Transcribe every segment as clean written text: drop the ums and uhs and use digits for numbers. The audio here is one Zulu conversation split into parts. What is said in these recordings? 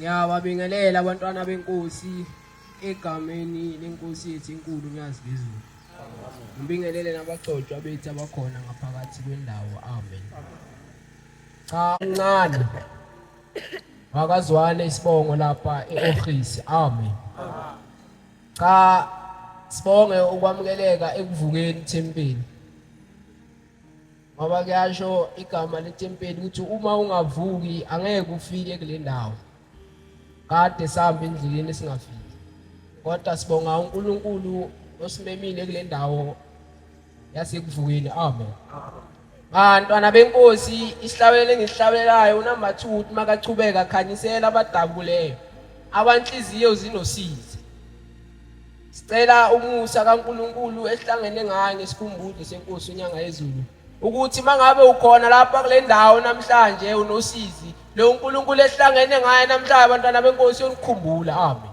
Ngiyababingelela abantwana benkosi egameni lenkosi yethu enkulu uNyazibezulu. Ngibingelele nabagcotshwa bethu abakhona ngaphakathi kwendawo. Amen. Cha uncane wakazwane isibongo lapha eoffice. Amen. Cha sibonge ukwamukeleka ekuvukeni thempeli. Ngoba kuyasho igama lethempeli ukuthi uma ungavuki angeke ufike kule ndawo. Kade sihamba endleleni singafiki. Kodwa sibonga uNkulunkulu osimemile kule ndawo yasekuvukeni. Amen. Bantwana benkosi isihlabelelo engisihlabelelayo number 2 uthi makachubeka khanyisela abadabuleyo. Abanhliziyo zinosizi. Sicela umusa kaNkulunkulu esihlangene ngayo ngesikhumbuzo senkosi unyanga yezulu. Ukuthi mangabe ukhona lapha kule ndawo namhlanje unosizi lo uNkulunkulu esihlangene ngaye namhlanje abantwana benkosi yonikhumbula. Amen.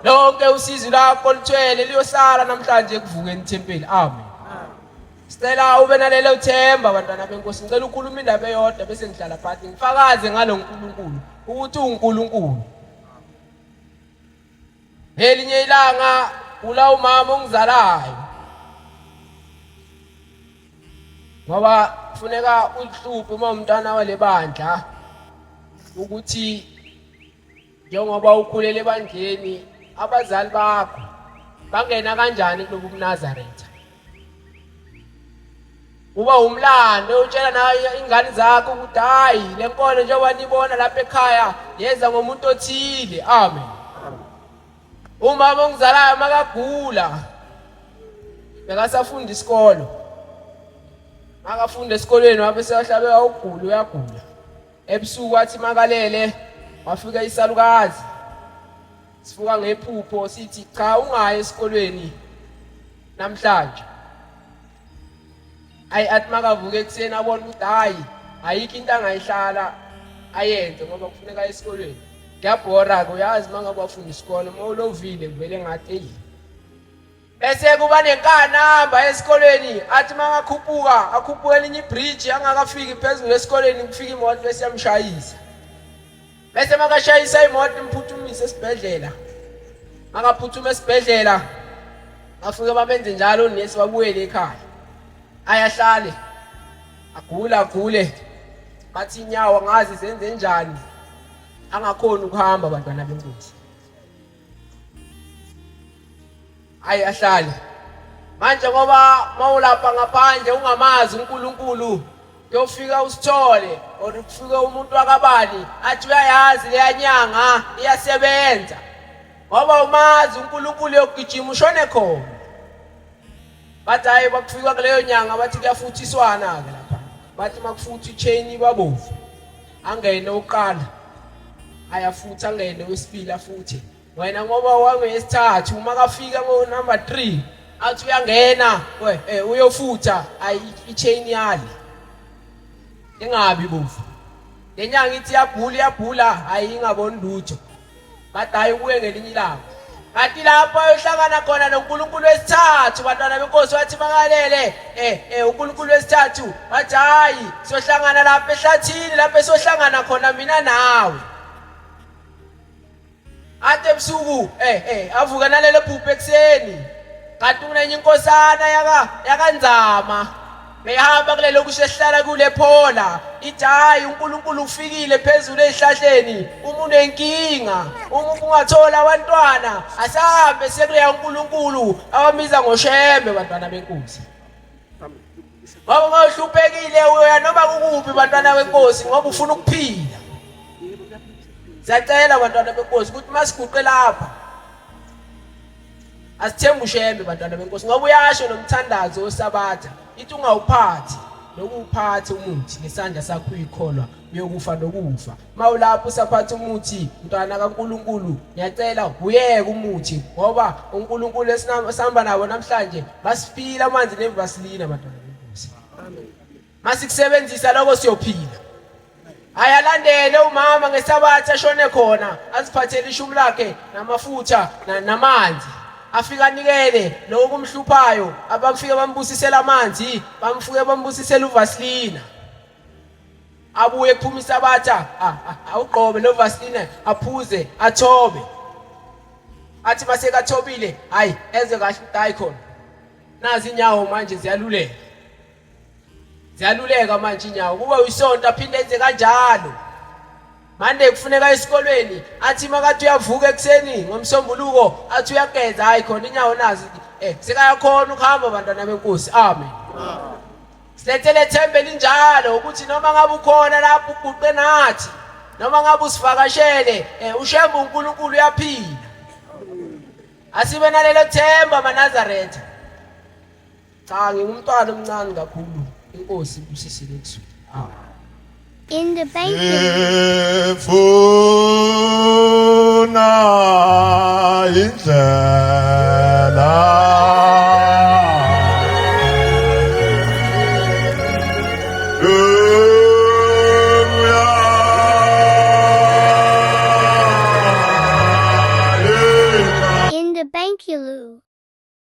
Lonke usizi lakho lithwele liyosala namhlanje ekuvukeni thempeli. Amen. Sicela ube nalelo themba abantwana benkosi. Ngicela ukhuluma indaba eyodwa bese ngihlala phansi ngifakaze ngalo uNkulunkulu ukuthi uNkulunkulu. Elinye ilanga ula umama ongizalayo. Ngoba kufuneka uhluphe uma umntana wale bandla ukuthi njengoba ukhulele ebandleni abazali bakho bangena kanjani kulobu buNazaretha. Uba umlando utshela nayo ingane zakho ukuthi hayi le nkolo njengoba nibona lapha ekhaya yeza ngomuntu othile. Amen. Umama ongizalayo makagula bekasafunda isikolo. Makafunda esikolweni wabe seyahlabe awugula uyagula. Ebusuku athi makalele wafika isalukazi. Sifuka ngephupho sithi cha ungayi esikolweni namhlanje. Athi makavuka ekseni abona ukuthi hayi ayikho into angayihlala ayenze ngoba kufuneka esikolweni. Ngiyabhora ke uyazi mangabe wafunda isikole mawulovile kuvele ngathi bese kuba nenkanamba esikolweni athi mangakhuphuka akhuphuka elinye ibridge angakafiki phezulu esikoleni kufika imoto bese yamshayisa. Bese makashayisa imoto imphuthumise esibhedlela. Makaphuthuma esibhedlela afike babenze njalo nesi babuyele ekhaya. Ayahlale agule bathi inyawo ngazi zenze njani angakhona ukuhamba abantwana benkosi. Ahlale manje ngoba mawulapha ngaphandle ungamazi uNkulunkulu uyofika usithole or kufike umuntu wakabani athi uyayazi leyanyanga iyasebenza ngoba umazi uNkulunkulu yokugijima ushone khona. Bathi hayi bakufika kuleyo nyanga bathi kuyafuthiswana ke lapha. Bathi makufutha ichain babovu angene uqala ayafutha angene wesibili afuthe. Wena ngoba wangeyesithathu uma kafika ngo number 3 athi uyangena uyofutha ayi ichain yali ingabi bovu. Lenyanga ithi iyabhula ayi ingaboni lutho. Bathi hayi kuye ngelinye ilanga. Kanti lapho uyohlangana khona noNkulunkulu wesithathu bantwana benkosi wathi makalele uNkulunkulu wesithathu wathi hayi siyohlangana lapha ehlathini lapha siyohlangana khona mina nawe. Ate ebusuku avuka nalelo phupho ekseni kanti kunenye inkosana yakanzama behamba kulelo kushehlala kule phola ithi hayi uNkulunkulu ufikile phezulu ezihlahleni uma unenkinga uma ungathola abantwana asahambe sekuya uNkulunkulu awamiza ngoshembe bantwana benkosi. Ngoba mawuhluphekile uya noma kukuphi bantwana benkosi ngoba ufuna ukuphila. Siyacela bantwana benkosi ukuthi masiguqe lapha asithembe ushembe bantwana benkosi ngoba uyasho nomthandazo osabatha ithi ungawuphathi lokuphatha umuthi nesandla sakho uyikholwa uyokufa nokufa. Mawulapho usaphatha umuthi mntwana kaNkulunkulu ngiyacela uyeke umuthi ngoba uNkulunkulu esihamba nabo namhlanje basifila amanzi nevasilina bantwana benkosi. Amen. Masikusebenzisa lokho siyophila. Ayalandele umama ngesabatha ashone khona asiphathele ishumu lakhe namafutha namanzi. Afika nikele lokho kumhluphayo abafika bambusisela amanzi bamfuke bambusisela uvasilina. abuye kuphumisa abatha awugqobe novaseline aphuze athobe athi mase kathobile hayi eze kahle udayi khona nazi inyawo manje ziyaluleka manje inyawo kube uyisonto aphinde enze kanjalo manje kufuneka esikolweni athi makathi uyavuka ekseni ngomsombuluko athi uyageza hayi khona inyawo nazi sekayakhona ukuhamba abantwana benkosi amen. Silethele ithemba elinjalo ukuthi noma ngabe ukhona lapho uguqe nathi noma ngabe usivakashele ushemba uNkulunkulu uyaphila. Asibe nalelo themba maNazaretha. Cha ngingumntwana omncane kakhulu inkosi ibusisile kusini. In the Bible. Ifuna indlela